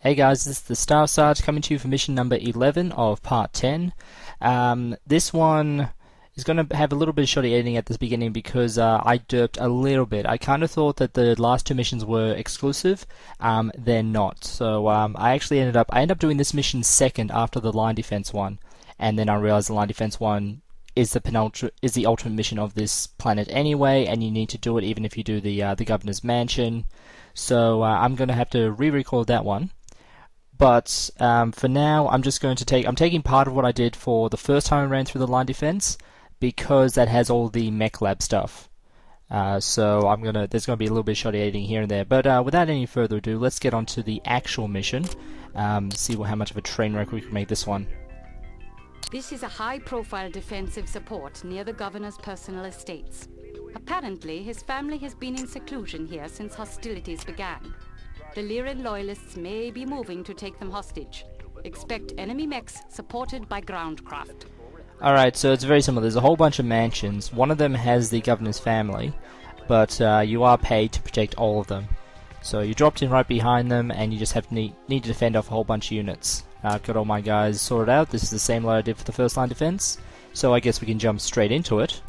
Hey guys, this is the Star Sarge coming to you for mission number 11 of part 10. This one is going to have a little bit of shoddy editing at the beginning because I derped a little bit. I kind of thought that the last two missions were exclusive. They're not. So I actually ended up doing this mission second after the line defense one, and then I realized the line defense one is the ultimate mission of this planet anyway, and you need to do it even if you do the governor's mansion. So I'm going to have to re-record that one. But for now, I'm taking part of what I did for the first time I ran through the line defense because that has all the mech lab stuff. So there's gonna be a little bit of shoddy editing here and there. But without any further ado, let's get on to the actual mission. See how much of a train wreck we can make this one. This is a high-profile defensive support near the governor's personal estates. Apparently, his family has been in seclusion here since hostilities began. The Lyran loyalists may be moving to take them hostage. Expect enemy mechs supported by groundcraft. Alright, so it's very similar. There's a whole bunch of mansions. One of them has the governor's family, but you are paid to protect all of them. So you dropped in right behind them, and you just need to defend off a whole bunch of units. I've got all my guys sorted out. This is the same load I did for the first line defense, so I guess we can jump straight into it.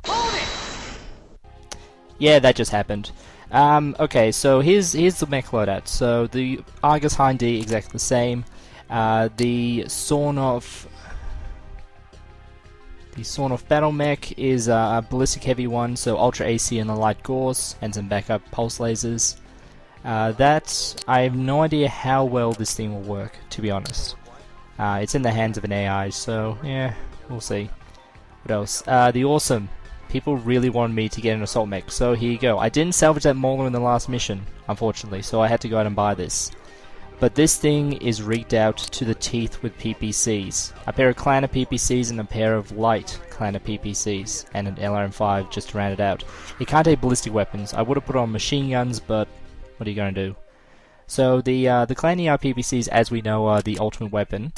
Hold it! Yeah, that just happened. Okay, so here's the mech loadout. So the Argus Hind D, exactly the same. The Sornov Battle Mech is a ballistic heavy one, so Ultra AC and the light Gauss, and some backup pulse lasers. That I have no idea how well this thing will work, to be honest. It's in the hands of an AI, so yeah, we'll see. What else? The Awesome. People really wanted me to get an assault mech, so here you go. I didn't salvage that Mauler in the last mission, unfortunately, so I had to go out and buy this. But this thing is rigged out to the teeth with PPCs. A pair of Clanner PPCs and a pair of light Clanner PPCs, and an LRM-5 just to round it out. It can't take ballistic weapons. I would have put on machine guns, but what are you going to do? So the Clan ER PPCs, as we know, are the ultimate weapon.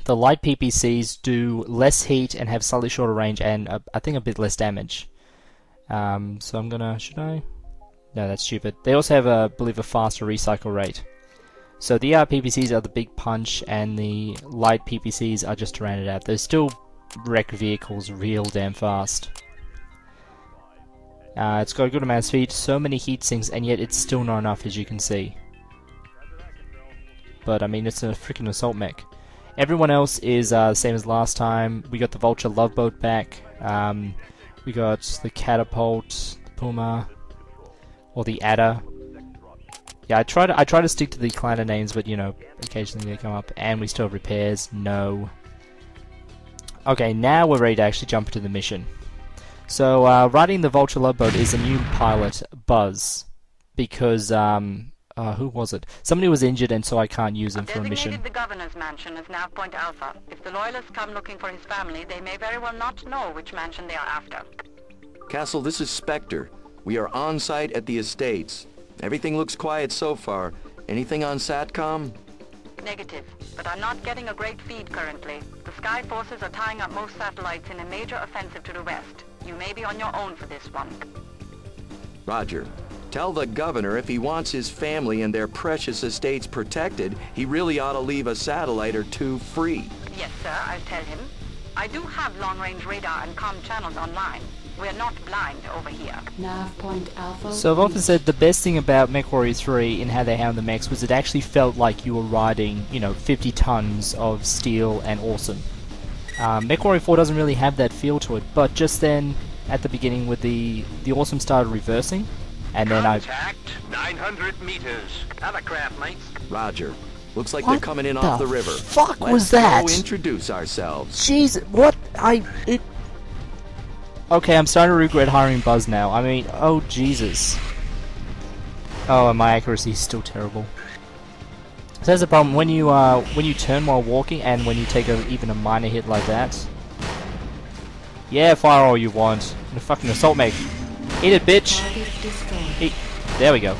The light PPCs do less heat and have slightly shorter range and I think a bit less damage. So I'm gonna... should I? No, that's stupid. They also have, I believe, a faster recycle rate. So the ER PPCs are the big punch and the light PPCs are just to round it out. They still wreck vehicles real damn fast. It's got a good amount of speed, so many heat sinks, and yet it's still not enough, as you can see. But I mean, it's a freaking assault mech. Everyone else is the same as last time. We got the Vulture Love Boat back. We got the Catapult, the Puma, or the Adder. Yeah, I try to stick to the Clanner names, but you know, occasionally they come up. And we still have repairs. No. Okay, now we're ready to actually jump into the mission. So riding the Vulture Love Boat is a new pilot, Buzz, because who was it? Somebody was injured, and so I can't use him for a mission. The governor's mansion as nav point Alpha. If the loyalists come looking for his family, they may very well not know which mansion they are after. Castle, this is Spectre. We are on site at the estates. Everything looks quiet so far. Anything on SATCOM? Negative, but I'm not getting a great feed currently. The Sky Forces are tying up most satellites in a major offensive to the west. You may be on your own for this one. Roger. Tell the governor if he wants his family and their precious estates protected, he really ought to leave a satellite or two free. Yes, sir, I'll tell him. I do have long-range radar and comm channels online. We're not blind over here. Nav point Alpha. So I've often said the best thing about Mechwarrior 3 in how they handled the mechs was it actually felt like you were riding, 50 tons of steel and awesome. Mechwarrior 4 doesn't really have that feel to it, but just then, at the beginning, with the awesome started reversing, and then Contact 900 meters. Hovercraft, mates. Roger. Looks like they're coming in off the river. Fuck Let's was that? go introduce ourselves. Jeez, what? Okay, I'm starting to regret hiring Buzz now. I mean, oh Jesus. Oh, and my accuracy is still terrible. So that's the problem when you turn while walking, and when you take even a minor hit like that. Yeah, fire all you want. I'm a fucking assault mech. Eat it, bitch. Eat. There we go.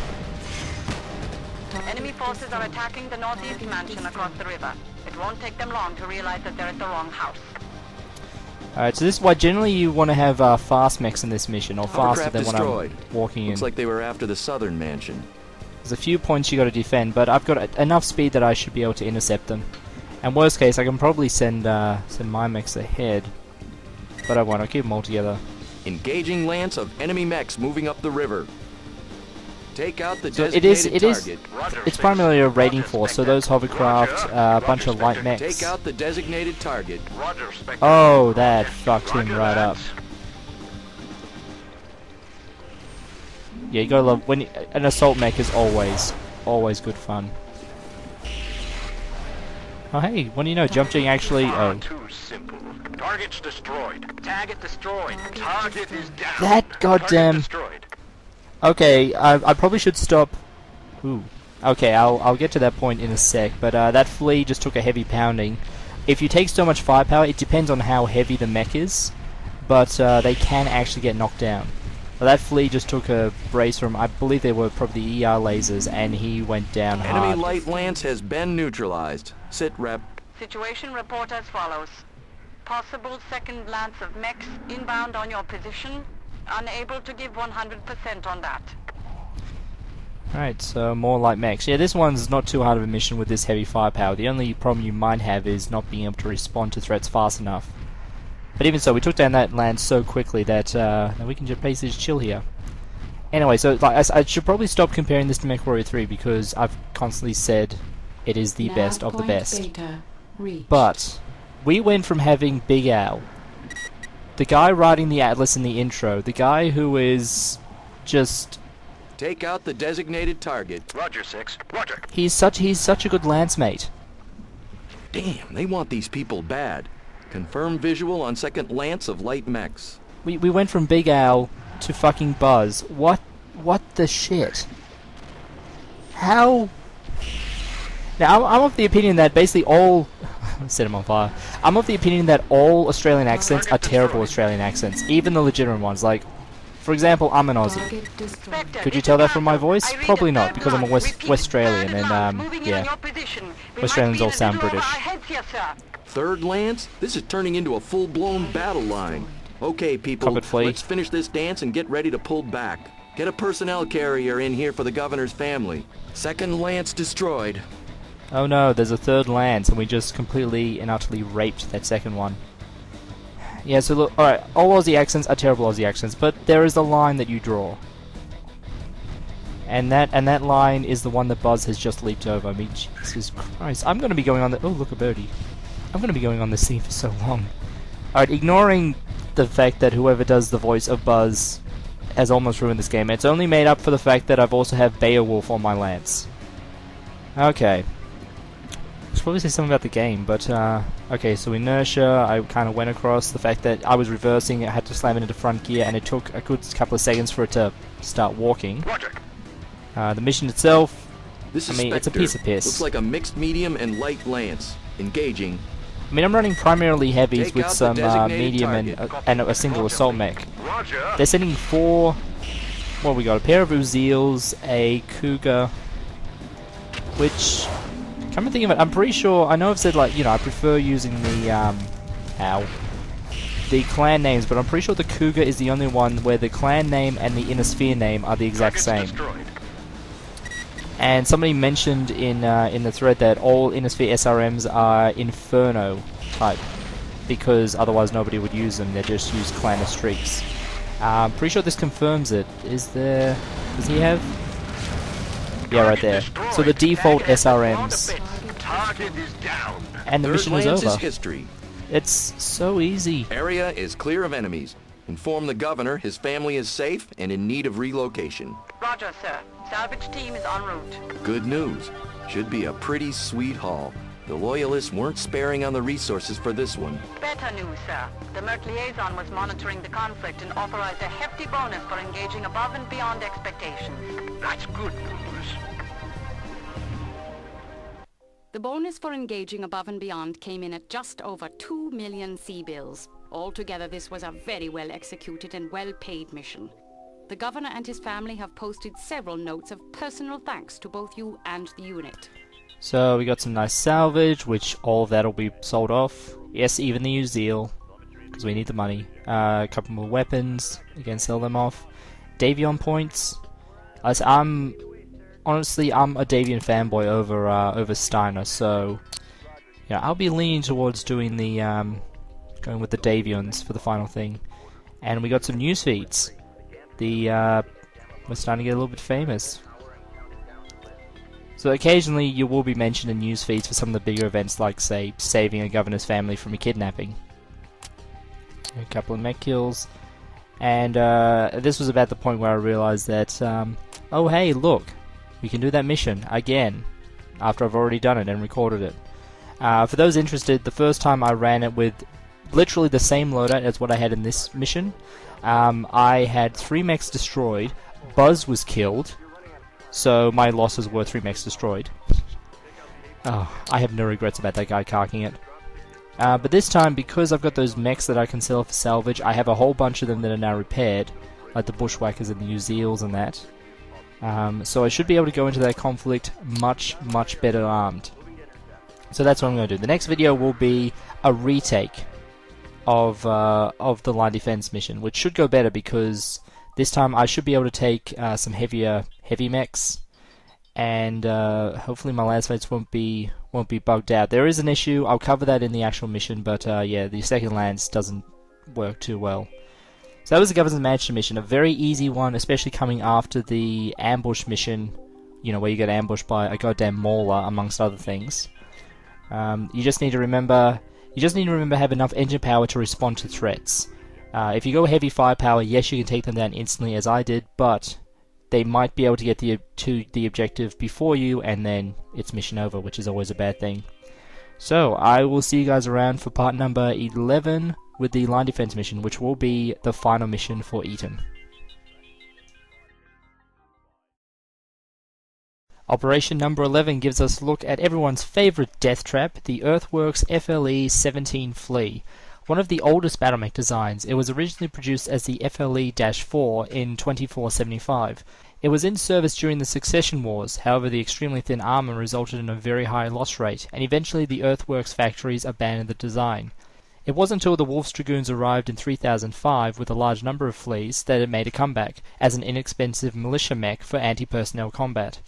Enemy forces are attacking the northeast mansion across the river. It won't take them long to realize that they're at the wrong house. Alright, so this is why generally you want to have fast mechs in this mission, or faster than when I'm walking in. Looks like they were after the southern mansion. There's a few points you got to defend, but I've got enough speed that I should be able to intercept them. And worst case, I can probably send my mechs ahead, but I won't. I'll keep them all together. Engaging lance of enemy mechs moving up the river. Take out the So designated target. It's primarily a raiding force. So those hovercraft, a bunch of light mechs. Take out the designated target. Oh, that fucked him right up. Yeah, you gotta love when an assault mech is always good fun. Oh hey, what do you know? Jumping actually. Oh, Too simple. Target's destroyed. Target destroyed. Target is down. that goddamn. Destroyed. Okay, I probably should stop. Ooh. Okay, I'll get to that point in a sec. But that flea just took a heavy pounding. If you take so much firepower, it depends on how heavy the mech is, but they can actually get knocked down. Well, that flea just took a brace from, I believe they were probably ER lasers, and he went down hard. Enemy light lance has been neutralized. Sit rep. Situation report as follows. Possible second lance of mechs inbound on your position. Unable to give 100% on that. Alright, so more light mechs. Yeah, this one's not too hard of a mission with this heavy firepower. The only problem you might have is not being able to respond to threats fast enough. But even so, we took down that land so quickly that we can just basically just chill here. Anyway, so like, I should probably stop comparing this to Mechwarrior 3 because I've constantly said it is the best of the best. But we went from having Big Al, the guy riding the Atlas in the intro, the guy who is just... Take out the designated target. Roger, 6. Roger. He's such a good lance mate. Damn, they want these people bad. Confirm visual on second lance of light mechs. We went from Big Al to fucking Buzz. What the shit? How? Now I'm of the opinion that basically all set him on fire. I'm of the opinion that all Australian accents are terrible Australian accents, even the legitimate ones. Like, for example, I'm an Aussie. Could you tell that from my voice? Probably not, because I'm a West Australian, and yeah, West Australians all sound British. Third lance? This is turning into a full-blown battle line. Okay, people, let's finish this dance and get ready to pull back. Get a personnel carrier in here for the governor's family. Second lance destroyed. Oh no, there's a third lance, and we just completely and utterly raped that second one. Yeah, so look, alright, all Aussie accents are terrible Aussie accents, but there is a line that you draw. And that line is the one that Buzz has just leaped over. I mean, Jesus Christ, I'm gonna be going on the... Oh, look, a birdie. I'm gonna be going on this scene for so long. Alright, ignoring the fact that whoever does the voice of Buzz has almost ruined this game, it's only made up for the fact that I've also have Beowulf on my lance. Okay. I should probably say something about the game, but okay, so inertia, I kind of went across the fact that I was reversing, I had to slam it into front gear, and it took a good couple of seconds for it to start walking. The mission itself, This is I mean, it's a piece of piss. Looks like a mixed medium and light lance. Engaging. I mean, I'm running primarily heavies with some medium and a single assault mech. They're sending 4... What we got? A pair of Uziels, a Cougar, which... Come to think of it, I'm pretty sure... I know I've said, like, you know, I prefer using the, the clan names, but I'm pretty sure the Cougar is the only one where the clan name and the inner sphere name are the exact same. And somebody mentioned in the thread that all Inner Sphere SRMs are Inferno type, because otherwise nobody would use them, they just use clan streaks. Pretty sure this confirms it. Is there... Does he have... Yeah, right there. So the default SRMs. And the mission is over. History. It's so easy. Area is clear of enemies. Inform the governor his family is safe and in need of relocation. Roger, sir. Salvage team is en route. Good news. Should be a pretty sweet haul. The Loyalists weren't sparing on the resources for this one. Better news, sir. The Merc liaison was monitoring the conflict and authorized a hefty bonus for engaging above and beyond expectations. That's good news. The bonus for engaging above and beyond came in at just over 2 million C-bills. Altogether, this was a very well executed and well-paid mission. The governor and his family have posted several notes of personal thanks to both you and the unit. So we got some nice salvage, which all of that will be sold off. Yes, even the Uziel, because we need the money. A couple more weapons, again sell them off. Davion points. honestly, I'm a Davian fanboy over Steiner, so yeah, I'll be leaning towards doing the going with the Davians for the final thing. And we got some news feeds. We're starting to get a little bit famous. So occasionally you will be mentioned in news feeds for some of the bigger events, like say saving a governor's family from a kidnapping. A couple of mech kills, and this was about the point where I realized that oh hey, look, we can do that mission again after I've already done it and recorded it. For those interested, the first time I ran it with literally the same loadout as what I had in this mission. I had 3 mechs destroyed, Buzz was killed, so my losses were 3 mechs destroyed. Oh, I have no regrets about that guy carking it. But this time, because I've got those mechs that I can sell for salvage, I have a whole bunch of them that are now repaired, like the Bushwhackers and the Uziels and that. So I should be able to go into that conflict much better armed. So that's what I'm going to do. The next video will be a retake of the line defense mission, which should go better because this time I should be able to take some heavy mechs, and hopefully my landsmates won't be bugged out. There is an issue. I'll cover that in the actual mission, but yeah, the second lance doesn't work too well. So that was the Governor's Mansion mission, a very easy one, especially coming after the ambush mission. You know, where you get ambushed by a goddamn mauler, amongst other things. You just need to remember have enough engine power to respond to threats. If you go heavy firepower, yes, you can take them down instantly, as I did, but they might be able to get to the objective before you, and then it's mission over, which is always a bad thing. So, I will see you guys around for part number 11 with the line defense mission, which will be the final mission for Eaton. Operation number 11 gives us a look at everyone's favourite death trap, the Earthworks FLE-17 Flea. One of the oldest battlemech designs, it was originally produced as the FLE-4 in 2475. It was in service during the Succession Wars, however the extremely thin armour resulted in a very high loss rate, and eventually the Earthworks factories abandoned the design. It wasn't until the Wolf's Dragoons arrived in 3005 with a large number of fleas that it made a comeback, as an inexpensive militia mech for anti-personnel combat.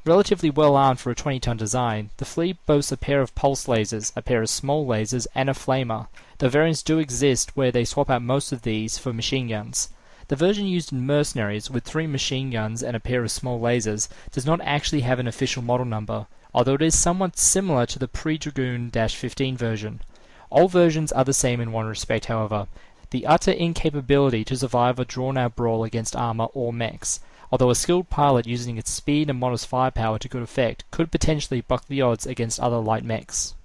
Relatively well armed for a 20-ton design, the Flea boasts a pair of pulse lasers, a pair of small lasers, and a flamer. The variants do exist where they swap out most of these for machine guns. The version used in Mercenaries, with 3 machine guns and a pair of small lasers, does not actually have an official model number, although it is somewhat similar to the pre-Dragoon-15 version. All versions are the same in one respect, however: the utter incapability to survive a drawn-out brawl against armor or mechs. Although a skilled pilot using its speed and modest firepower to good effect could potentially buck the odds against other light mechs.